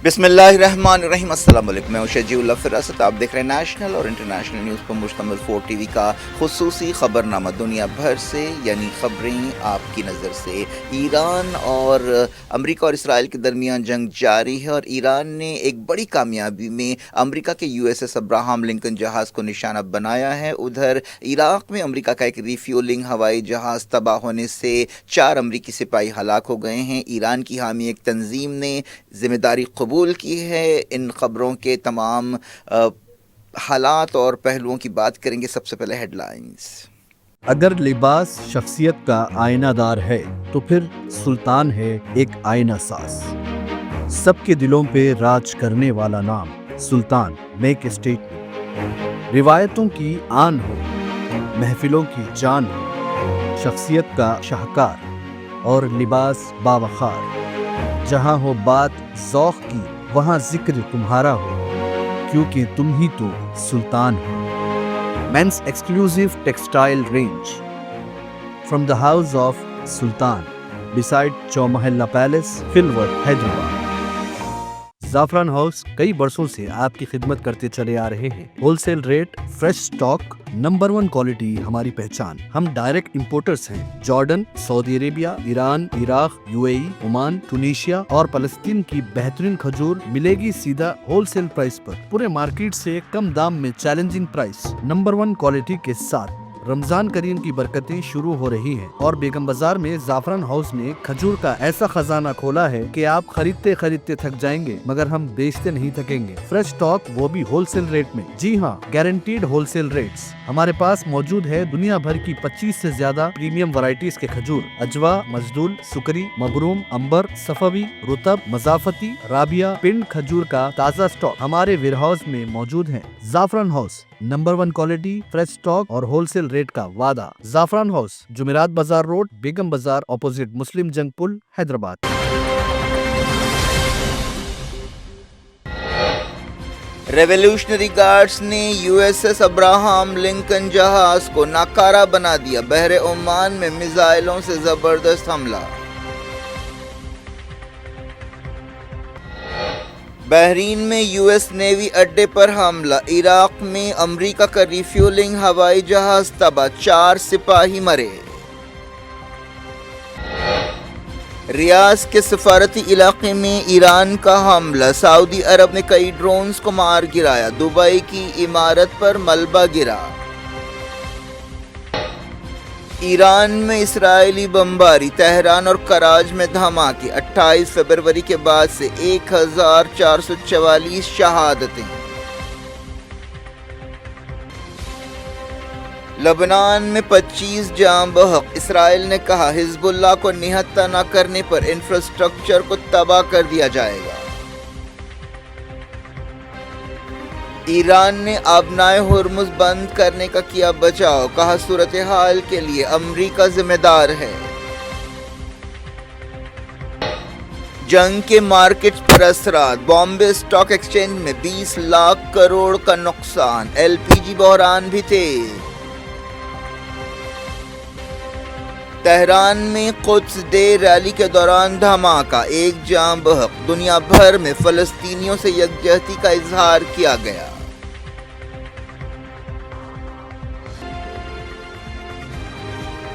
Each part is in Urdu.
بسم اللہ الرحمن الرحیم، السلام علیکم، میں ہوں شجیع اللہ فراست۔ آپ دیکھ رہے ہیں نیشنل اور انٹرنیشنل نیوز پر مشتمل 4 ٹی وی کا خصوصی خبرنامہ دنیا بھر سے، یعنی خبریں آپ کی نظر سے۔ ایران اور امریکہ اور اسرائیل کے درمیان جنگ جاری ہے، اور ایران نے ایک بڑی کامیابی میں امریکہ کے USS ابراہم لنکن جہاز کو نشانہ بنایا ہے۔ ادھر عراق میں امریکہ کا ایک ریفیولنگ ہوائی جہاز تباہ ہونے سے 4 امریکی سپاہی ہلاک ہو گئے ہیں۔ ایران کی حامی ایک تنظیم نے ذمہ داری قبول کی ہے۔ ان خبروں کے تمام حالات اور پہلوؤں کی بات کریں گے۔ سب سے پہلے ہیڈ لائنز۔ اگر لباس شخصیت کا آئینہ دار ہے تو پھر سلطان ہے ایک آئینہ ساز۔ سب کے دلوں پہ راج کرنے والا نام سلطان، میک اسٹیٹمنٹ۔ روایتوں کی آن ہو، محفلوں کی جان ہو، شخصیت کا شاہکار اور لباس باوقار۔ جہاں ہو بات ذوق کی وہاں ذکر تمہارا ہو، کیونکہ تم ہی تو سلطان ہو۔ Mens exclusive textile range from the house of Sultan beside Chowmahalla palace, فلوٹ، حیدرآباد۔ زعفران ہاؤس کئی برسوں سے آپ کی خدمت کرتے چلے آ رہے ہیں۔ Wholesale rate, fresh stock, number 1 quality ہماری پہچان۔ ہم ڈائریکٹ امپورٹرز ہیں۔ Jordan, Saudi Arabia, Iran, Iraq, UAE، Oman, Tunisia اور فلسطین کی بہترین کھجور ملے گی سیدھا ہول سیل پرائس پر، پورے مارکیٹ سے کم دام میں چیلنجنگ پرائس، نمبر 1 کوالٹی کے ساتھ۔ رمضان کریم کی برکتیں شروع ہو رہی ہیں، اور بیگم بازار میں زعفران ہاؤس نے کھجور کا ایسا خزانہ کھولا ہے کہ آپ خریدتے خریدتے تھک جائیں گے، مگر ہم بیچتے نہیں تھکیں گے۔ فریش سٹاک، وہ بھی ہول سیل ریٹ میں۔ جی ہاں، گارنٹیڈ ہول سیل ریٹس۔ ہمارے پاس موجود ہے دنیا بھر کی 25 سے زیادہ پریمیم ورائٹیز کے کھجور، اجوا، مجدول، سکری، مبروم، امبر، صفوی، رطب، مضافتی، رابیہ، پنڈ کھجور کا تازہ سٹاک ہمارے ویئر ہاؤس میں موجود ہے۔ زعفران house, number 1 quality, fresh stock اور ہول سیل ریٹ کا وعدہ۔ زعفران ہاؤس، جمعرات بازار روڈ، بیگم بازار، اپوزٹ مسلم جنگ پل، حیدرآباد۔ ریولیوشنری گارڈز نے USS ابراہم لنکن جہاز کو ناکارہ بنا دیا۔ بحر عمان میں میزائلوں سے زبردست حملہ۔ بحرین میں US نیوی اڈے پر حملہ۔ عراق میں امریکہ کا ریفیولنگ ہوائی جہاز تباہ، 4 سپاہی مرے۔ ریاض کے سفارتی علاقے میں ایران کا حملہ، سعودی عرب نے کئی ڈرونز کو مار گرایا۔ دبئی کی عمارت پر ملبہ گرا۔ ایران میں اسرائیلی بمباری، تہران اور کراچی میں دھماکے۔ 28 فروری کے بعد سے 1444 شہادتیں۔ لبنان میں 25 جاں بحق۔ اسرائیل نے کہا حزب اللہ کو نہتہ نہ کرنے پر انفراسٹرکچر کو تباہ کر دیا جائے گا۔ ایران نے آبنائے ہرمز بند کرنے کا کیا بچاؤ، کہا صورتحال کے لیے امریکہ ذمہ دار ہے۔ جنگ کے مارکیٹس پر اثرات، بامبے اسٹاک ایکسچینج میں 20 لاکھ کروڑ کا نقصان۔ LPG بحران بھی تیز۔ تہران میں قدس ڈے ریلی کے دوران دھماکہ، 1 جاں بحق۔ دنیا بھر میں فلسطینیوں سے یکجہتی کا اظہار کیا گیا۔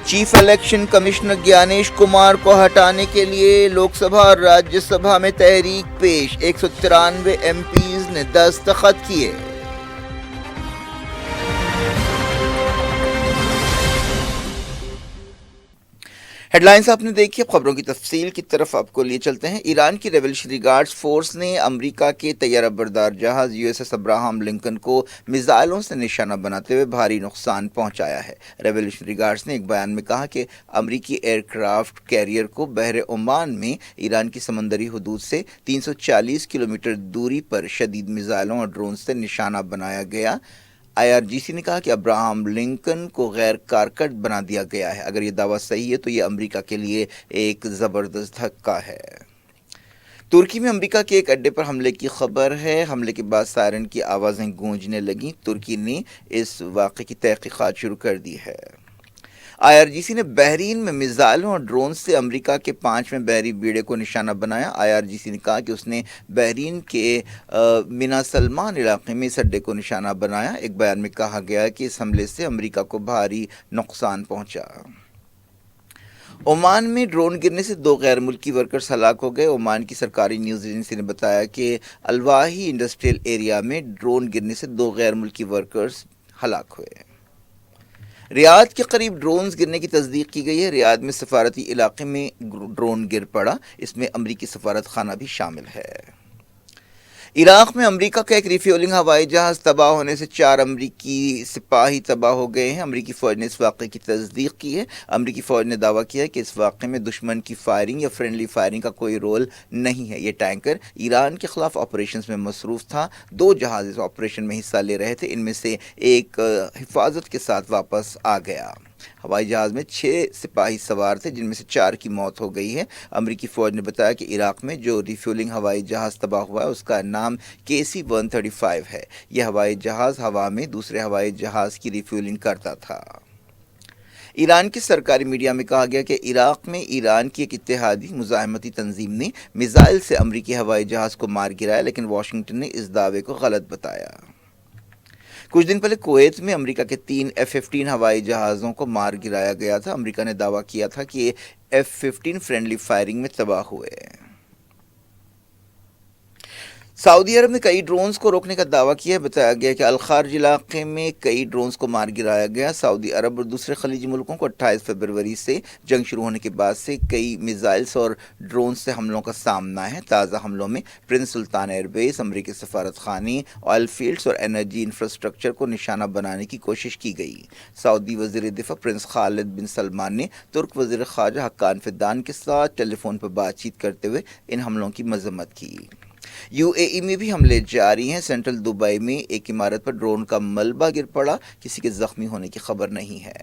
چیف الیکشن کمشنر گیانیش کمار کو ہٹانے کے لیے لوک سبھا اور راجیہ سبھا میں تحریک پیش، 193 MPs نے دستخط کیے۔ ہیڈ لائنز آپ نے دیکھی، اب خبروں کی تفصیل کی طرف آپ کو لیے چلتے ہیں۔ ایران کی ریولیوشنری گارڈز فورس نے امریکہ کے طیارہ بردار جہاز USS ابراہم لنکن کو میزائلوں سے نشانہ بناتے ہوئے بھاری نقصان پہنچایا ہے۔ ریولیوشنری گارڈز نے ایک بیان میں کہا کہ امریکی ایئر کرافٹ کیریئر کو بحر عمان میں ایران کی سمندری حدود سے 340 کلومیٹر دوری پر شدید میزائلوں اور ڈرون سے نشانہ بنایا گیا۔ IRGC نے کہا کہ ابراہم لنکن کو غیر کارکرد بنا دیا گیا ہے۔ اگر یہ دعویٰ صحیح ہے تو یہ امریکہ کے لیے ایک زبردست دھکا ہے۔ ترکی میں امریکہ کے ایک اڈے پر حملے کی خبر ہے۔ حملے کے بعد سائرن کی آوازیں گونجنے لگیں۔ ترکی نے اس واقعے کی تحقیقات شروع کر دی ہے۔ IRGC نے بحرین میں میزائلوں اور ڈرون سے امریکہ کے 5ویں بحری بیڑے کو نشانہ بنایا۔ IRGC نے کہا کہ اس نے بحرین کے مینا سلمان علاقے میں اس اڈے کو نشانہ بنایا۔ ایک بیان میں کہا گیا کہ اس حملے سے امریکہ کو بھاری نقصان پہنچا۔ عمان میں ڈرون گرنے سے 2 غیر ملکی ورکرز ہلاک ہو گئے۔ عمان کی سرکاری نیوز ایجنسی نے بتایا کہ الواحی انڈسٹریل ایریا میں ڈرون گرنے سے 2 غیر ملکی ورکرز ہلاک ہوئے۔ ریاض کے قریب ڈرونز گرنے کی تصدیق کی گئی ہے۔ ریاض میں سفارتی علاقے میں ڈرون گر پڑا، اس میں امریکی سفارت خانہ بھی شامل ہے۔ عراق میں امریکہ کا ایک ریفیولنگ ہوائی جہاز تباہ ہونے سے 4 امریکی سپاہی تباہ ہو گئے ہیں۔ امریکی فوج نے اس واقعے کی تصدیق کی ہے۔ امریکی فوج نے دعویٰ کیا ہے کہ اس واقعے میں دشمن کی فائرنگ یا فرینڈلی فائرنگ کا کوئی رول نہیں ہے۔ یہ ٹینکر ایران کے خلاف آپریشنز میں مصروف تھا۔ 2 جہاز اس آپریشن میں حصہ لے رہے تھے، ان میں سے ایک حفاظت کے ساتھ واپس آ گیا۔ ہوائی جہاز میں 6 سپاہی سوار تھے، جن میں سے 4 کی موت ہو گئی ہے۔ امریکی فوج نے بتایا کہ عراق میں جو ریفیولنگ ہوائی جہاز تباہ ہوا ہے اس کا نام KC-135 ہے۔ یہ ہوائی جہاز ہوا میں دوسرے ہوائی جہاز کی ریفیولنگ کرتا تھا۔ ایران کی سرکاری میڈیا میں کہا گیا کہ عراق میں ایران کی ایک اتحادی مزاحمتی تنظیم نے میزائل سے امریکی ہوائی جہاز کو مار گرایا، لیکن واشنگٹن نے اس دعوے کو غلط بتایا۔ کچھ دن پہلے کویت میں امریکہ کے 3 F-15 ہوائی جہازوں کو مار گرایا گیا تھا۔ امریکہ نے دعویٰ کیا تھا کہ F-15 فرینڈلی فائرنگ میں تباہ ہوئے۔ سعودی عرب نے کئی ڈرونز کو روکنے کا دعویٰ کیا ہے۔ بتایا گیا کہ الخارج علاقے میں کئی ڈرونز کو مار گرایا گیا۔ سعودی عرب اور دوسرے خلیجی ملکوں کو 28 فروری سے جنگ شروع ہونے کے بعد سے کئی میزائلز اور ڈرونز سے حملوں کا سامنا ہے۔ تازہ حملوں میں پرنس سلطان ایئر بیس، امریکی سفارت خانے، آئل فیلڈز اور انرجی انفراسٹرکچر کو نشانہ بنانے کی کوشش کی گئی۔ سعودی وزیر دفاع پرنس خالد بن سلمان نے ترک وزیر خارجہ حقان فدان کے ساتھ ٹیلی فون پر بات چیت کرتے ہوئے ان حملوں کی مذمت کی۔ UAE میں بھی حملے جاری ہیں۔ سینٹرل دبئی میں ایک عمارت پر ڈرون کا ملبہ گر پڑا، کسی کے زخمی ہونے کی خبر نہیں ہے۔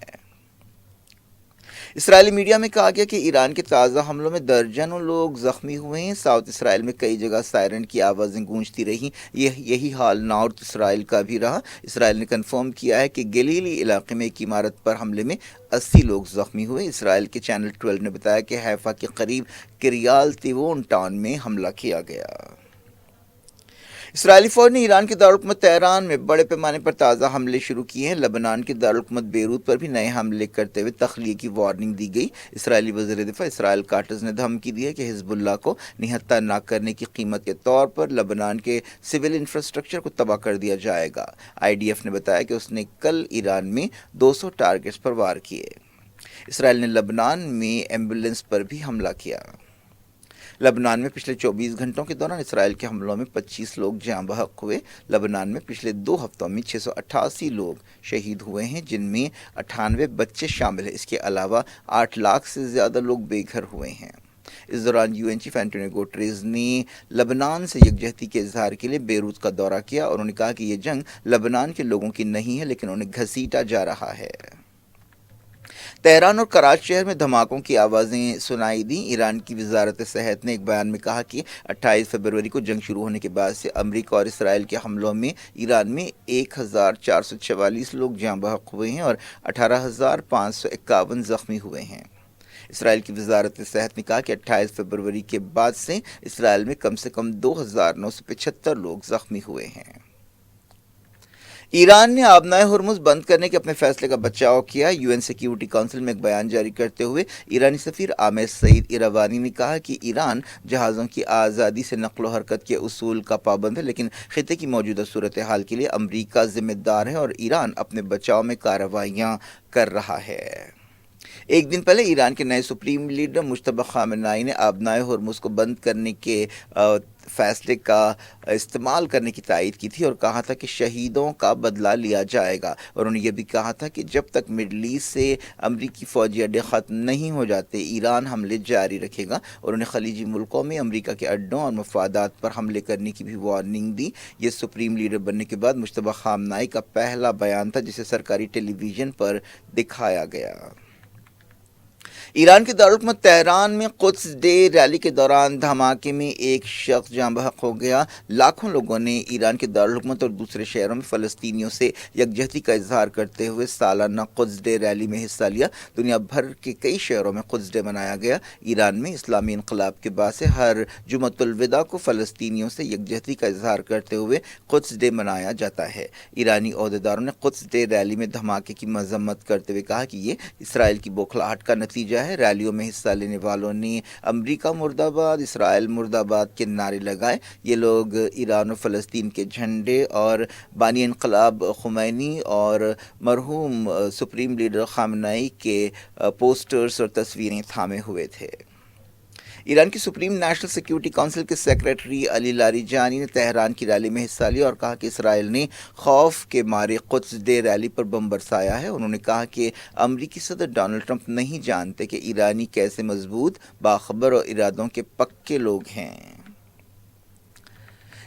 اسرائیلی میڈیا میں کہا گیا کہ ایران کے تازہ حملوں میں درجنوں لوگ زخمی ہوئے ہیں۔ ساؤتھ اسرائیل میں کئی جگہ سائرن کی آوازیں گونجتی رہیں۔ یہی حال نارتھ اسرائیل کا بھی رہا۔ اسرائیل نے کنفرم کیا ہے کہ گلیلی علاقے میں ایک عمارت پر حملے میں 80 لوگ زخمی ہوئے۔ اسرائیل کے چینل 12 نے بتایا کہ حیفا کے قریب کریال تیوون ٹاؤن میں حملہ کیا گیا۔ اسرائیلی فوج نے ایران کے دارالحکومت تہران میں بڑے پیمانے پر تازہ حملے شروع کیے ہیں۔ لبنان کے دارالحکومت بیروت پر بھی نئے حملے کرتے ہوئے تخلیے کی وارننگ دی گئی۔ اسرائیلی وزیر دفاع اسرائیل کاٹز نے دھمکی دی ہے کہ حزب اللہ کو نہتہ نہ کرنے کی قیمت کے طور پر لبنان کے سول انفراسٹرکچر کو تباہ کر دیا جائے گا۔ IDF نے بتایا کہ اس نے کل ایران میں 200 ٹارگٹس پر وار کیے۔ اسرائیل نے لبنان میں ایمبولینس پر بھی حملہ کیا۔ لبنان میں پچھلے 24 گھنٹوں کے دوران اسرائیل کے حملوں میں 25 لوگ جاں بحق ہوئے۔ لبنان میں پچھلے 2 ہفتوں میں 688 لوگ شہید ہوئے ہیں، جن میں 98 بچے شامل ہیں۔ اس کے علاوہ 8 لاکھ سے زیادہ لوگ بے گھر ہوئے ہیں۔ اس دوران UN چیف اینٹونیو گوٹریز نے لبنان سے یکجہتی کے اظہار کے لیے بیروت کا دورہ کیا، اور انہوں نے کہا کہ یہ جنگ لبنان کے لوگوں کی نہیں ہے، لیکن انہیں گھسیٹا جا رہا ہے۔ تہران اور کراچی شہر میں دھماکوں کی آوازیں سنائی دیں۔ ایران کی وزارت صحت نے ایک بیان میں کہا کہ 28 فروری کو جنگ شروع ہونے کے بعد سے امریکہ اور اسرائیل کے حملوں میں ایران میں 1444 لوگ جاں بحق ہوئے ہیں اور 18,551 زخمی ہوئے ہیں۔ اسرائیل کی وزارت صحت نے کہا کہ 28 فروری کے بعد سے اسرائیل میں کم سے کم 2,975 لوگ زخمی ہوئے ہیں۔ ایران نے آبنائے ہرمز بند کرنے کے اپنے فیصلے کا بچاؤ کیا۔ UN سیکیورٹی کونسل میں ایک بیان جاری کرتے ہوئے ایرانی سفیر عامر سعید ایراوانی نے کہا کہ ایران جہازوں کی آزادی سے نقل و حرکت کے اصول کا پابند ہے، لیکن خطے کی موجودہ صورتحال کے لیے امریکہ ذمہ دار ہے اور ایران اپنے بچاؤ میں کارروائیاں کر رہا ہے۔ ایک دن پہلے ایران کے نئے سپریم لیڈر مجتبی خامنہئی نے آبنائے ہرمز کو بند کرنے کے فیصلے کا استعمال کرنے کی تائید کی تھی اور کہا تھا کہ شہیدوں کا بدلہ لیا جائے گا، اور انہوں نے یہ بھی کہا تھا کہ جب تک مڈل ایسٹ سے امریکی فوجی اڈے ختم نہیں ہو جاتے ایران حملے جاری رکھے گا، اور انہوں نے خلیجی ملکوں میں امریکہ کے اڈوں اور مفادات پر حملے کرنے کی بھی وارننگ دی۔ یہ سپریم لیڈر بننے کے بعد مجتبی خامنہئی کا پہلا بیان تھا جسے سرکاری ٹیلی ویژن پر دکھایا گیا۔ ایران کے دارالحکومت تہران میں قدس ڈے ریلی کے دوران دھماکے میں ایک شخص جاں بحق ہو گیا۔ لاکھوں لوگوں نے ایران کے دارالحکومت اور دوسرے شہروں میں فلسطینیوں سے یکجہتی کا اظہار کرتے ہوئے سالانہ قدس ڈے ریلی میں حصہ لیا۔ دنیا بھر کے کئی شہروں میں قدس ڈے منایا گیا۔ ایران میں اسلامی انقلاب کے بعد سے ہر جمعۃ الوداع کو فلسطینیوں سے یکجہتی کا اظہار کرتے ہوئے قدس ڈے منایا جاتا ہے۔ ایرانی عہدیداروں نے قدس ڈے ریلی میں دھماکے کی مذمت کرتے ہوئے کہا کہ یہ اسرائیل کی بوکھلاہٹ کا نتیجہ ہے۔ ریلیوں میں حصہ لینے والوں نے امریکہ مرد آباد، اسرائیل مرد آباد کے نعرے لگائے۔ یہ لوگ ایران و فلسطین کے جھنڈے اور بانی انقلاب خمینی اور مرحوم سپریم لیڈر خامنئی کے پوسٹرز اور تصویریں تھامے ہوئے تھے۔ ایران کی سپریم نیشنل سیکیورٹی کونسل کے سیکریٹری علی لاریجانی نے تہران کی ریلی میں حصہ لیا اور کہا کہ اسرائیل نے خوف کے مارے قدس ڈے ریلی پر بم برسایا ہے۔ انہوں نے کہا کہ امریکی صدر ڈونلڈ ٹرمپ نہیں جانتے کہ ایرانی کیسے مضبوط، باخبر اور ارادوں کے پکے لوگ ہیں۔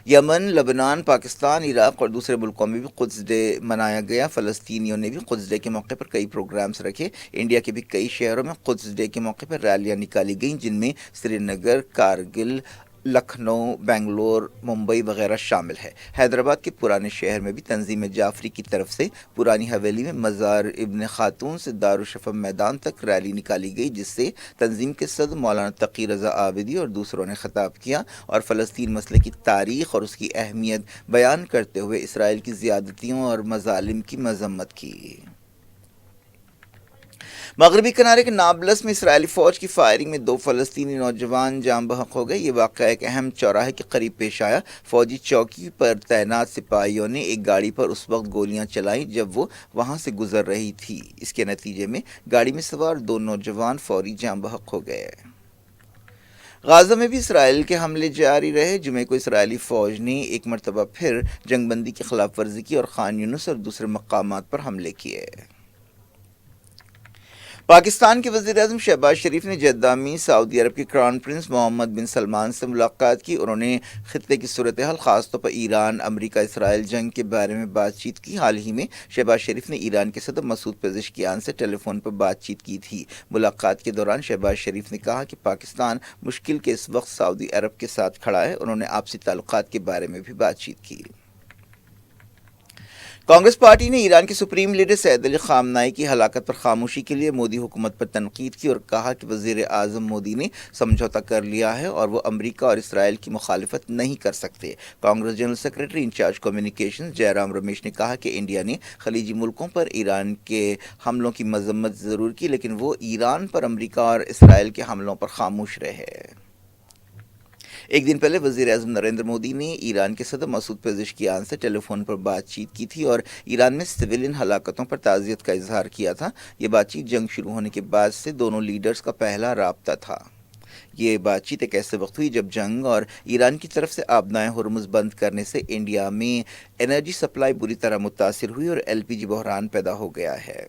یمن، لبنان، پاکستان، عراق اور دوسرے ملکوں میں بھی قدس ڈے منایا گیا۔ فلسطینیوں نے بھی قدس ڈے کے موقع پر کئی پروگرامز رکھے۔ انڈیا کے بھی کئی شہروں میں قدس ڈے کے موقع پر ریلیاں نکالی گئیں، جن میں سری نگر، کارگل، لکھنؤ، بنگلور، ممبئی وغیرہ شامل ہے۔ حیدرآباد کے پرانے شہر میں بھی تنظیم جعفری کی طرف سے پرانی حویلی میں مزار ابن خاتون سے دارالشفا میدان تک ریلی نکالی گئی، جس سے تنظیم کے صدر مولانا تقی رضا عابدی اور دوسروں نے خطاب کیا اور فلسطین مسئلے کی تاریخ اور اس کی اہمیت بیان کرتے ہوئے اسرائیل کی زیادتیوں اور مظالم کی مذمت کی۔ مغربی کنارے کے نابلس میں اسرائیلی فوج کی فائرنگ میں 2 فلسطینی نوجوان جاں بحق ہو گئے۔ یہ واقعہ ایک اہم چوراہے کے قریب پیش آیا۔ فوجی چوکی پر تعینات سپاہیوں نے ایک گاڑی پر اس وقت گولیاں چلائیں جب وہ وہاں سے گزر رہی تھی۔ اس کے نتیجے میں گاڑی میں سوار 2 نوجوان فوری جاں بحق ہو گئے۔ غزہ میں بھی اسرائیل کے حملے جاری رہے۔ جمعے کو اسرائیلی فوج نے ایک مرتبہ پھر جنگ بندی کی خلاف ورزی کی اور خان یونس اور دوسرے مقامات پر حملے کیے۔ پاکستان کے وزیر اعظم شہباز شریف نے جدہ میں سعودی عرب کے کراؤن پرنس محمد بن سلمان سے ملاقات کی۔ انہوں نے خطے کی صورتحال، خاص طور پر ایران امریکہ اسرائیل جنگ کے بارے میں بات چیت کی۔ حال ہی میں شہباز شریف نے ایران کے صدر مسعود پزشکیان سے ٹیلی فون پر بات چیت کی تھی۔ ملاقات کے دوران شہباز شریف نے کہا کہ پاکستان مشکل کے اس وقت سعودی عرب کے ساتھ کھڑا ہے۔ انہوں نے آپسی تعلقات کے بارے میں بھی بات چیت کی۔ کانگریس پارٹی نے ایران کے سپریم لیڈر سید علی خامنئی کی ہلاکت پر خاموشی کے لیے مودی حکومت پر تنقید کی اور کہا کہ وزیر اعظم مودی نے سمجھوتہ کر لیا ہے اور وہ امریکہ اور اسرائیل کی مخالفت نہیں کر سکتے۔ Congress general secretary incharge communications Jairam Ramesh نے کہا کہ انڈیا نے خلیجی ملکوں پر ایران کے حملوں کی مذمت ضرور کی، لیکن وہ ایران پر امریکہ اور اسرائیل کے حملوں پر خاموش رہے۔ ایک دن پہلے وزیر اعظم نریندر مودی نے ایران کے صدر مسعود پزشکیان سے ٹیلی فون پر بات چیت کی تھی اور ایران میں سویلین ہلاکتوں پر تعزیت کا اظہار کیا تھا۔ یہ بات چیت جنگ شروع ہونے کے بعد سے دونوں لیڈرز کا پہلا رابطہ تھا۔ یہ بات چیت ایک ایسے وقت ہوئی جب جنگ اور ایران کی طرف سے آبنائے ہرمز بند کرنے سے انڈیا میں انرجی سپلائی بری طرح متاثر ہوئی اور LPG بحران پیدا ہو گیا ہے۔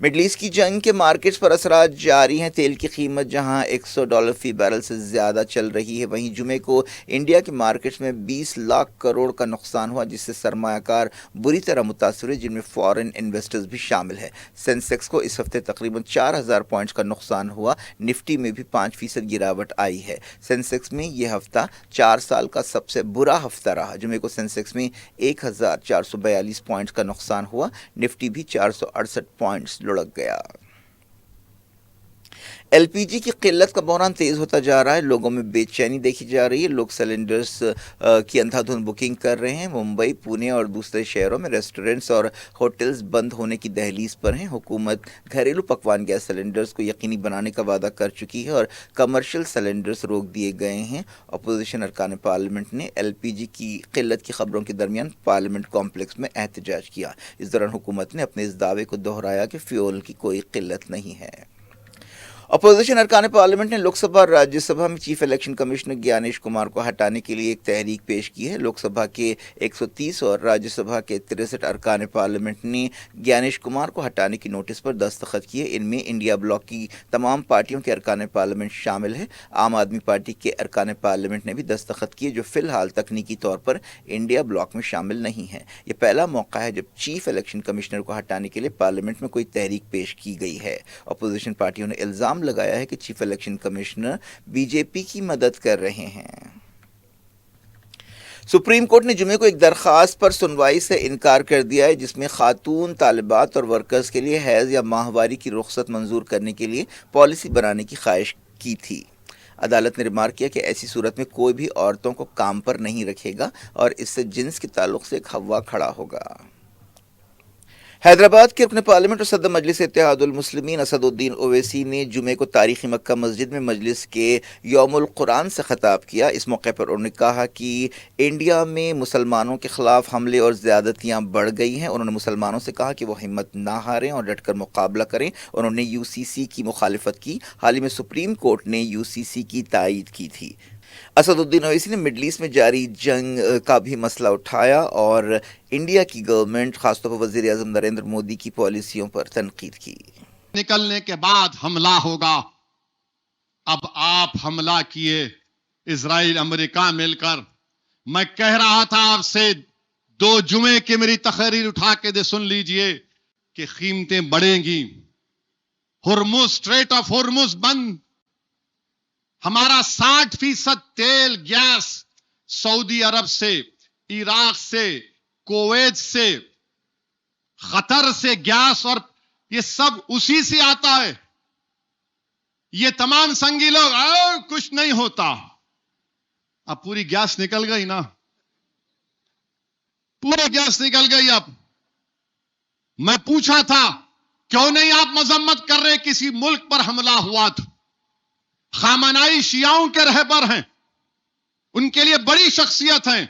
مڈل ایسٹ کی جنگ کے مارکیٹس پر اثرات جاری ہیں۔ تیل کی قیمت جہاں $100 فی بیرل سے زیادہ چل رہی ہے، وہیں جمعے کو انڈیا کے مارکیٹس میں 20 لاکھ کروڑ کا نقصان ہوا، جس سے سرمایہ کار بری طرح متاثر ہوئے، جن میں فارن انویسٹرز بھی شامل ہیں۔ سینسیکس کو اس ہفتے تقریباً 4000 پوائنٹس کا نقصان ہوا۔ نفٹی میں بھی 5% گراوٹ آئی ہے۔ سینسیکس میں یہ ہفتہ 4 سال کا سب سے برا ہفتہ رہا۔ جمعے کو سینسیکس میں 1442 پوائنٹس کا نقصان ہوا۔ نفٹی بھی 468 پوائنٹس لڑک گیا۔ LPG کی قلت کا بحران تیز ہوتا جا رہا ہے۔ لوگوں میں بے چینی دیکھی جا رہی ہے۔ لوگ سلنڈرز کی اندھا دھند بکنگ کر رہے ہیں۔ ممبئی، پونے اور دوسرے شہروں میں ریسٹورنٹس اور ہوٹلز بند ہونے کی دہلیز پر ہیں۔ حکومت گھریلو پکوان گیس سلنڈرز کو یقینی بنانے کا وعدہ کر چکی ہے اور کمرشل سلنڈرز روک دیے گئے ہیں۔ اپوزیشن ارکان پارلیمنٹ نے LPG کی قلت کی خبروں کے درمیان پارلیمنٹ کمپلیکس میں احتجاج کیا۔ اس دوران حکومت نے اپنے اس دعوے کو دہرایا کہ فیول کی کوئی قلت نہیں ہے۔ اپوزیشن ارکان پارلیمنٹ نے لوک سبھا اور راجیہ سبھا میں چیف الیکشن کمشنر گیانیش کمار کو ہٹانے کے لیے ایک تحریک پیش کی ہے۔ لوک سبھا کے 130 اور راجیہ سبھا کے 63 ارکان پارلیمنٹ نے گیانیش کمار کو ہٹانے کی نوٹس پر دستخط کیے۔ ان میں انڈیا بلاک کی تمام پارٹیوں کے ارکان پارلیمنٹ شامل ہیں۔ عام آدمی پارٹی کے ارکان پارلیمنٹ نے بھی دستخط کیے، جو فی الحال تکنیکی طور پر انڈیا بلاک میں شامل نہیں ہے۔ یہ پہلا موقع ہے جب چیف الیکشن کمشنر کو ہٹانے کے لیے پارلیمنٹ میں کوئی تحریک پیش کی گئی ہے۔ اپوزیشن پارٹیوں نے الزام الزام لگایا ہے کہ chief election commissioner B J P کی مدد کر رہے ہیں۔ سپریم کورٹ نے جمعے کو ایک درخواست پر سنوائی سے انکار کر دیا ہے جس میں خاتون طالبات اور ورکرز کے لیے حیض یا ماہواری کی رخصت منظور کرنے کے لیے پالیسی بنانے کی خواہش کی تھی۔ عدالت نے ریمارک کیا کہ ایسی صورت میں کوئی بھی عورتوں کو کام پر نہیں رکھے گا اور اس سے جنس کے تعلق سے ایک ہوا کھڑا ہوگا۔ حیدرآباد کے رکن پارلیمنٹ اور صدر مجلس اتحاد المسلمین اسد الدین اویسی نے جمعے کو تاریخی مکہ مسجد میں مجلس کے یوم القرآن سے خطاب کیا۔ اس موقع پر انہوں نے کہا کہ انڈیا میں مسلمانوں کے خلاف حملے اور زیادتیاں بڑھ گئی ہیں۔ انہوں نے مسلمانوں سے کہا کہ وہ ہمت نہ ہاریں اور ڈٹ کر مقابلہ کریں۔ انہوں نے یو سی سی کی مخالفت کی۔ حال ہی میں سپریم کورٹ نے یو سی سی کی تائید کی تھی۔ اسد الدین اویسی نے مڈل ایسٹ میں جاری جنگ کا بھی مسئلہ اٹھایا اور انڈیا کی گورنمنٹ خاص طور پر وزیر اعظم نریندر مودی کی پالیسیوں پر تنقید کی۔ نکلنے کے بعد حملہ ہوگا۔ اب آپ حملہ کیے، اسرائیل امریکہ مل کر۔ میں کہہ رہا تھا آپ سے 2 جمعے کی میری تقریر اٹھا کے سن لیجئے کہ قیمتیں بڑھیں گی۔ ہرمز، اسٹریٹ آف ہرمز بند، ہمارا 60% تیل گیس سعودی عرب سے، عراق سے، کویت سے، قطر سے گیس اور یہ سب اسی سے آتا ہے۔ یہ تمام سنگی لوگ کچھ نہیں ہوتا۔ اب پوری گیس نکل گئی نا، پوری گیس نکل گئی۔ اب میں پوچھا تھا کیوں نہیں آپ مذمت کر رہے کسی ملک پر حملہ ہوا تو؟ خامنائی شیعوں کے رہبر ہیں، ان کے لیے بڑی شخصیت ہیں۔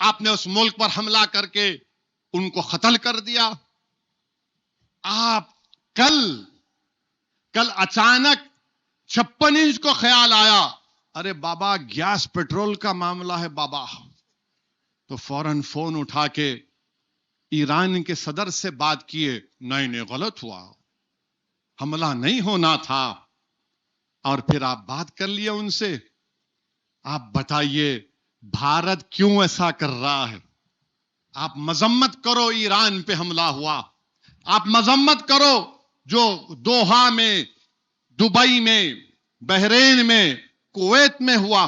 آپ نے اس ملک پر حملہ کر کے ان کو قتل کر دیا۔ آپ کل اچانک 56 انچ کو خیال آیا، ارے بابا گیس پیٹرول کا معاملہ ہے بابا، تو فوراً فون اٹھا کے ایران کے صدر سے بات کیے۔ نہیں غلط ہوا، حملہ نہیں ہونا تھا۔ اور پھر آپ بات کر لیے ان سے۔ آپ بتائیے بھارت کیوں ایسا کر رہا ہے؟ آپ مذمت کرو ایران پہ حملہ ہوا، آپ مذمت کرو جو دوحہ میں، دبئی میں، بحرین میں، کویت میں ہوا۔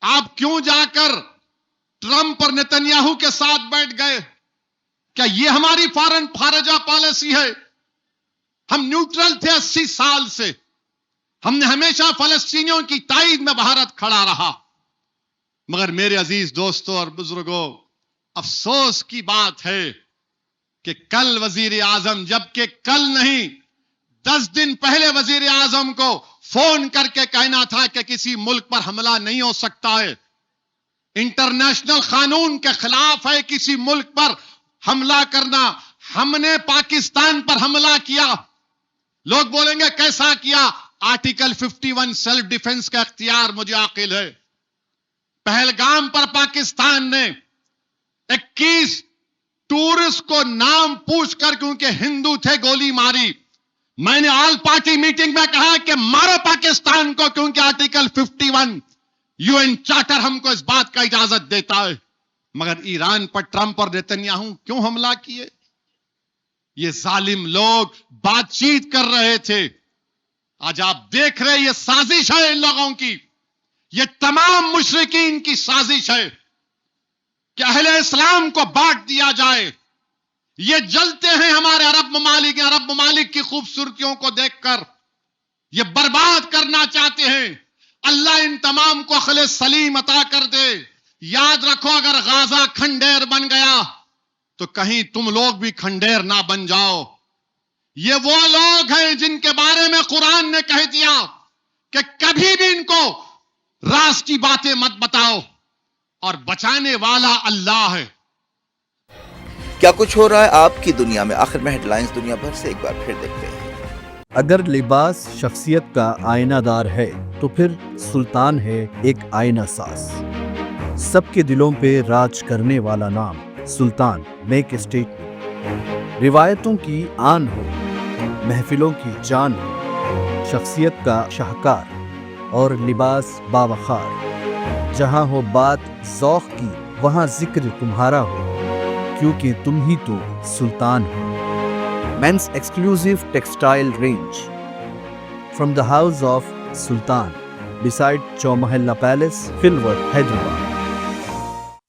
آپ کیوں جا کر ٹرمپ اور نتنیاہو کے ساتھ بیٹھ گئے؟ کیا یہ ہماری خارجہ پالیسی ہے؟ ہم نیوٹرل تھے 80 سال سے، ہم نے ہمیشہ فلسطینیوں کی تائید میں بھارت کھڑا رہا۔ مگر میرے عزیز دوستوں اور بزرگوں، افسوس کی بات ہے کہ کل وزیر اعظم، جبکہ کل نہیں 10 دن پہلے وزیر اعظم کو فون کر کے کہنا تھا کہ کسی ملک پر حملہ نہیں ہو سکتا ہے، انٹرنیشنل قانون کے خلاف ہے کسی ملک پر حملہ کرنا۔ ہم نے پاکستان پر حملہ کیا۔ لوگ بولیں گے کیسا کیا؟ آرٹیکل 51 سیلف ڈیفنس کا اختیار مجھے عاقل ہے۔ پہلگام پر پاکستان نے 21 ٹورسٹ کو نام پوچھ کر، کیونکہ ہندو تھے، گولی ماری۔ میں نے آل پارٹی میٹنگ میں کہا کہ مارو پاکستان کو، کیونکہ آرٹیکل 51 UN چارٹر ہم کو اس بات کا اجازت دیتا ہے۔ مگر ایران پر ٹرمپ اور نیتنیاہو کیوں حملہ کیے؟ یہ ظالم لوگ بات چیت کر رہے تھے۔ آج آپ دیکھ رہے یہ سازش ہے ان لوگوں کی، یہ تمام مشرکین کی سازش ہے کہ اہل اسلام کو بانٹ دیا جائے۔ یہ جلتے ہیں ہمارے عرب ممالک کی خوبصورتیوں کو دیکھ کر، یہ برباد کرنا چاہتے ہیں۔ اللہ ان تمام کو عقل سلیم عطا کر دے۔ یاد رکھو، اگر غازہ کھنڈیر بن گیا تو کہیں تم لوگ بھی کھنڈیر نہ بن جاؤ۔ یہ وہ لوگ ہیں جن کے بارے میں قرآن نے کہہ دیا کہ کبھی بھی ان کو راز کی باتیں مت بتاؤ، اور بچانے والا اللہ ہے۔ کیا کچھ ہو رہا ہے آپ کی دنیا میں؟ آخر میں ہیڈ لائنز دنیا بھر سے ایک بار پھر دیکھتے ہیں۔ اگر لباس شخصیت کا آئینہ دار ہے تو پھر سلطان ہے ایک آئینہ ساز۔ سب کے دلوں پہ راج کرنے والا نام سلطان میک اسٹیٹمنٹ، روایتوں کی آن ہو، محفلوں کی جان ہو، شخصیت کا شاہکار اور لباس باوقار۔ جہاں ہو بات ذوق کی وہاں ذکر تمہارا ہو، کیونکہ تم ہی تو سلطان ہو۔ Mens exclusive textile range from the house of Sultan beside Chowmahalla Palace, Filwar, Hyderabad.